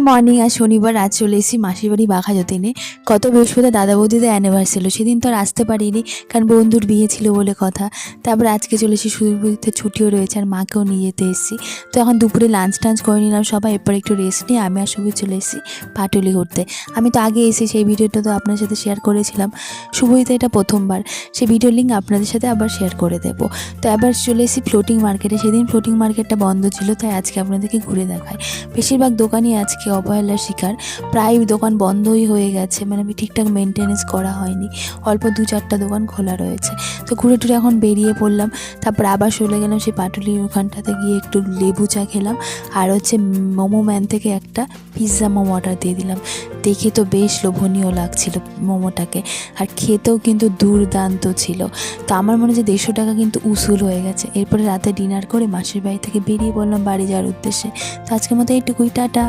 Morning. আজ শনিবার, আজ চলে এসেছি মাসির বাড়ি বাঘাযতীনে। গত বৃহস্পতিবার দাদা বৌদিদের অ্যানিভার্সারি ছিল, সেদিন তো আর আসতে পারিনি কারণ বন্ধুর বিয়ে ছিল বলে কথা। তারপর আজকে চলে এসেছি, সুদীর ছুটিও রয়েছে আর মাকেও নিয়ে যেতে এসেছি। তো এখন দুপুরে লাঞ্চ টাঞ্চ করে নিলাম সবাই, এরপর একটু রেস্ট নিয়ে আমি আর শুভই চলে এসেছি পাটুলি ঘুরতে। আমি তো আগে এসে সেই ভিডিওটা তো আপনার সাথে শেয়ার করেছিলাম, শুভইতে এটা প্রথমবার। সেই ভিডিওর লিঙ্ক আপনাদের সাথে আবার শেয়ার করে দেবো। তো এবার চলে এসেছি ফ্লোটিং মার্কেটে। সেদিন ফ্লোটিং মার্কেটটা বন্ধ ছিল, তাই আজকে আপনাদেরকে ঘুরে দেখায়। বেশিরভাগ দোকানই আজকে অবহেলার শিকার, প্রায় দোকান বন্ধই হয়ে গেছে, মানে ঠিকঠাক মেনটেনেন্স করা হয়নি, অল্প 2-4টা দোকান খোলা রয়েছে। তো ঘুরে টুরে এখন বেরিয়ে পড়লাম। তারপর আবার চলে গেলাম সেই পাটুলির ওখানটাতে, গিয়ে একটু লেবু চা খেলাম আর মোমো ম্যান থেকে একটা পিৎজা মোমো অর্ডার দিয়ে দিলাম। দেখে তো বেশ লোভনীয় লাগছিল মোমোটাকে, আর খেতেও কিন্তু দুর্দান্ত ছিল। তো আমার মনে হচ্ছে 150 টাকা কিন্তু উসুল হয়ে গেছে। এরপরে রাতে ডিনার করে মাসির বাড়ি থেকে বেরিয়ে পড়লাম বাড়ি যাওয়ার উদ্দেশ্যে। তো আজকের মতো এইটুকুই, টাটা।